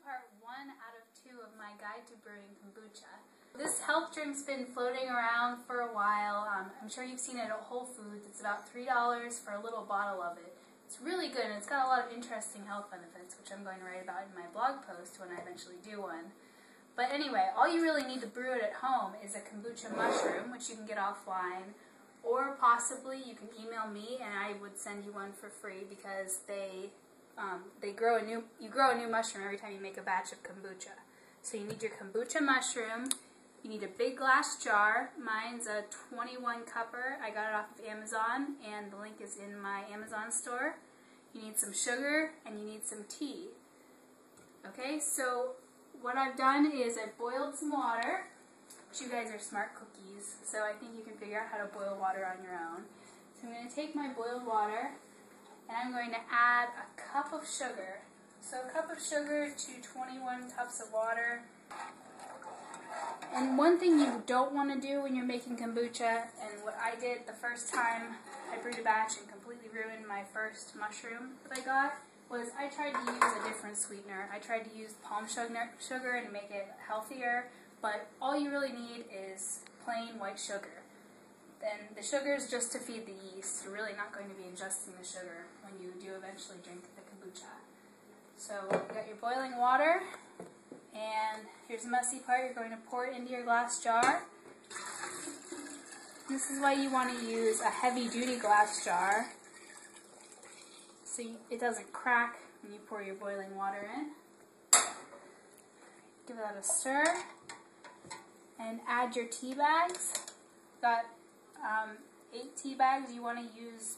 part 1 out of 2 of my guide to brewing kombucha. This health drink's been floating around for a while. I'm sure you've seen it at Whole Foods. It's about $3 for a little bottle of it. It's really good and it's got a lot of interesting health benefits, which I'm going to write about in my blog post when I eventually do one. But anyway, all you really need to brew it at home is a kombucha mushroom, which you can get offline, or possibly you can email me and I would send you one for free because you grow a new mushroom every time you make a batch of kombucha. So you need your kombucha mushroom, you need a big glass jar. Mine's a 21 cupper. I got it off of Amazon and the link is in my Amazon store. You need some sugar and you need some tea. Okay, so what I've done is I've boiled some water. You guys are smart cookies, so I think you can figure out how to boil water on your own. So I'm going to take my boiled water and I'm going to add a cup of sugar. So a cup of sugar to 21 cups of water. And one thing you don't want to do when you're making kombucha, and what I did the first time I brewed a batch and completely ruined my first mushroom that I got, was I tried to use a different sweetener. I tried to use palm sugar to make it healthier, but all you really need is plain white sugar. Then the sugar is just to feed the yeast. You're really not going to be ingesting the sugar when you do eventually drink the kombucha. So you got your boiling water, and here's the messy part. You're going to pour it into your glass jar. This is why you want to use a heavy-duty glass jar, so it doesn't crack when you pour your boiling water in. Give that a stir, and add your tea bags. Got 8 tea bags. You want to use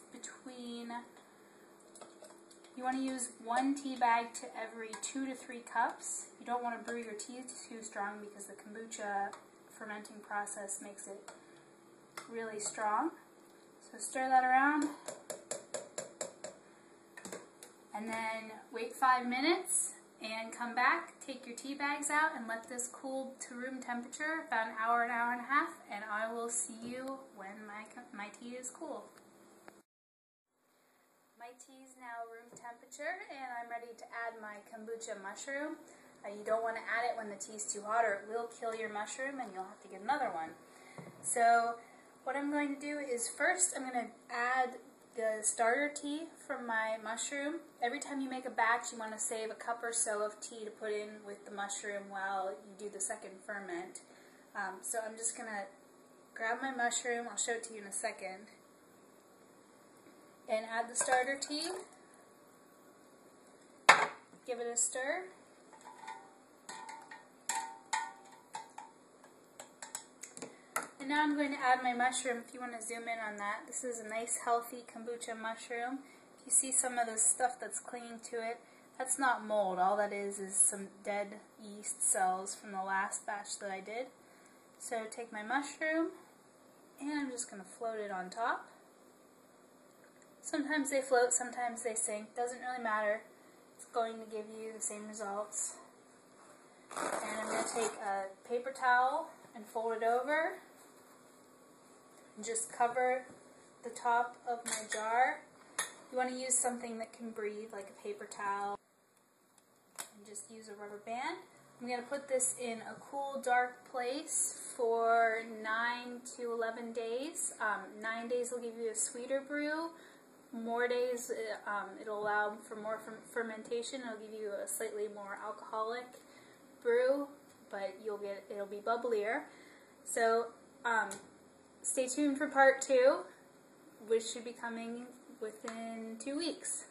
one tea bag to every 2 to 3 cups. You don't want to brew your tea too strong because the kombucha fermenting process makes it really strong. So stir that around and then wait 5 minutes and come back, take your tea bags out and let this cool to room temperature, about an hour and a half, and I will see you when my tea is cool. My tea is now room temperature and I'm ready to add my kombucha mushroom. You don't want to add it when the tea is too hot or it will kill your mushroom and you'll have to get another one. So what I'm going to do is first I'm going to add the starter tea from my mushroom. Every time you make a batch, you want to save a cup or so of tea to put in with the mushroom while you do the second ferment. So I'm just going to grab my mushroom, I'll show it to you in a second, and add the starter tea. Give it a stir. And now I'm going to add my mushroom. If you want to zoom in on that, this is a nice healthy kombucha mushroom. If you see some of the stuff that's clinging to it, that's not mold. All that is some dead yeast cells from the last batch that I did. So take my mushroom and I'm just going to float it on top. Sometimes they float, sometimes they sink. Doesn't really matter. It's going to give you the same results. And I'm going to take a paper towel and fold it over. And just cover the top of my jar. You want to use something that can breathe, like a paper towel. And just use a rubber band. I'm going to put this in a cool, dark place for 9 to 11 days. 9 days will give you a sweeter brew. More days, it'll allow for more fermentation. It'll give you a slightly more alcoholic brew, but it'll be bubblier. So stay tuned for part 2, which should be coming within 2 weeks.